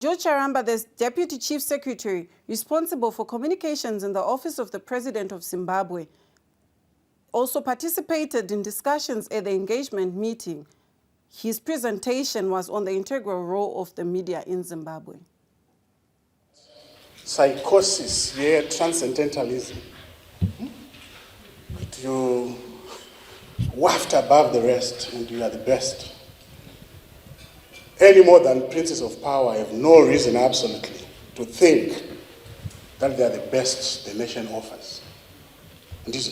George Charamba, the Deputy Chief Secretary responsible for communications in the Office of the President of Zimbabwe, also participated in discussions at the engagement meeting. His presentation was on the integral role of the media in Zimbabwe. Psychosis, yeah, transcendentalism. You waft above the rest and you are the best. Any more than princes of power have no reason absolutely to think that they are the best the nation offers. And it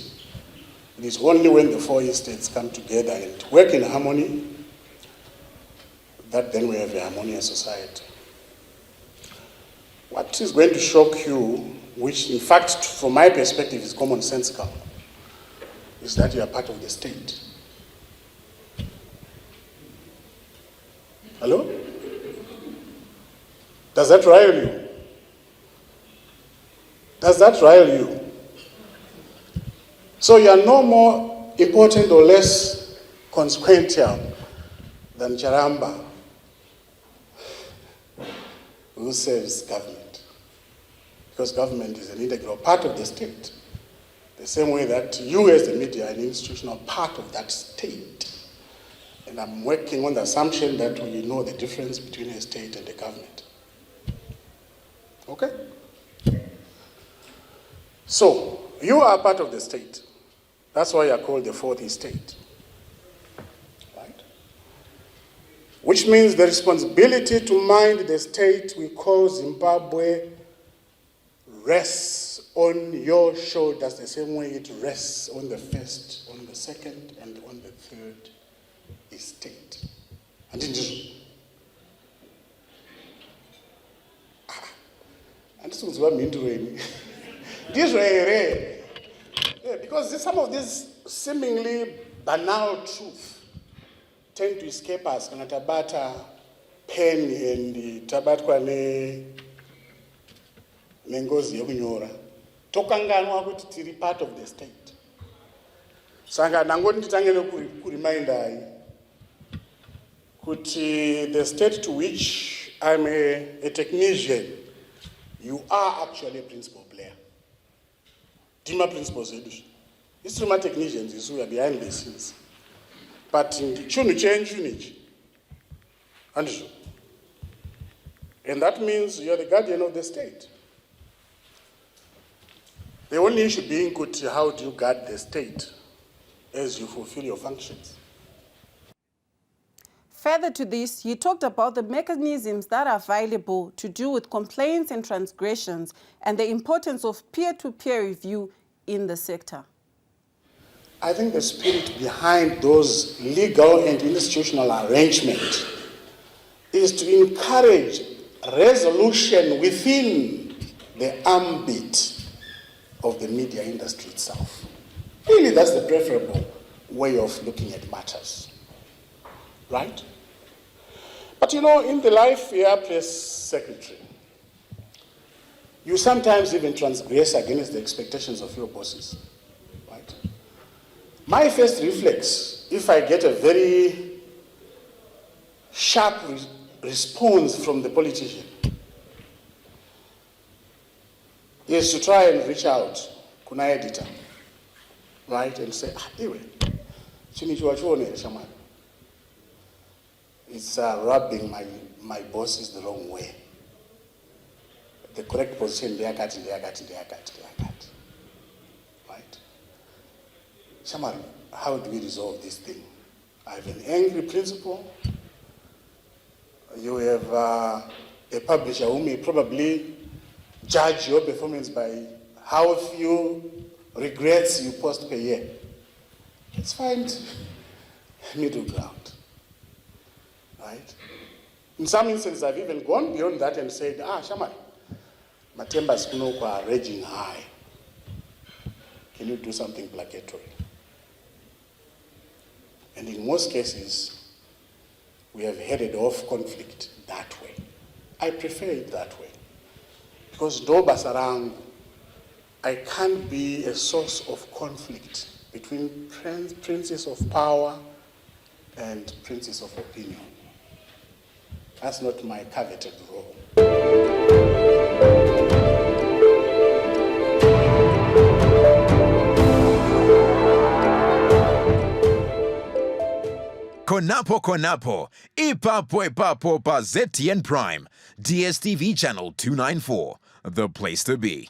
is only when the four estates come together and work in harmony that then we have a harmonious society. What is going to shock you, which in fact from my perspective is commonsensical, is that you are part of the state. Hello? Does that rile you? Does that rile you? So you are no more important or less consequential than Charamba, who serves government. Because government is an integral part of the state. The same way that you as the media are an institutional part of that state. And I'm working on the assumption that we know the difference between a state and a government. Okay? So, you are part of the state. That's why you are called the fourth estate. Right? Which means the responsibility to mind the state we call Zimbabwe rests on your shoulders the same way it rests on the first, on the second, and on the third estate. And indeed, and this was what mean to me. This way, because some of these seemingly banal truths tend to escape us when tabata pen and tabatwa nengozi yokunyora. Tokanganwa kuti tiri part of the state. Sanga nangoti nditangene kureminder kuti the state to which I'm a technician, you are actually a principal player. Tima principals education. It's my technicians who are behind the scenes. But in chunu change, and that means you're the guardian of the state. The only issue being good, how do you guard the state as you fulfill your functions? Further to this, he talked about the mechanisms that are available to deal with complaints and transgressions and the importance of peer-to-peer review in the sector. I think the spirit behind those legal and institutional arrangements is to encourage resolution within the ambit of the media industry itself. Really, that's the preferable way of looking at matters. Right? But you know, in the life you are press secretary, you sometimes even transgress against the expectations of your bosses. Right? My first reflex, if I get a very sharp response from the politician, is to try and reach out to an editor, right, and say, anyway, it's rubbing my bosses the wrong way. The correct position, right? Shamari, how do we resolve this thing? I have an angry principal. You have a publisher who may probably judge your performance by how few regrets you post per year. Let's find middle ground, right? In some instances, I've even gone beyond that and said, Shamari, Matemba's Kunoko are raging high. Can you do something placatory? And in most cases, we have headed off conflict that way. I prefer it that way. Because no basarang, I can't be a source of conflict between princes of power and princes of opinion. That's not my coveted role. Konapo Konapo, Ipapo Ipapo pa ZTN Prime, DSTV channel 294, the place to be.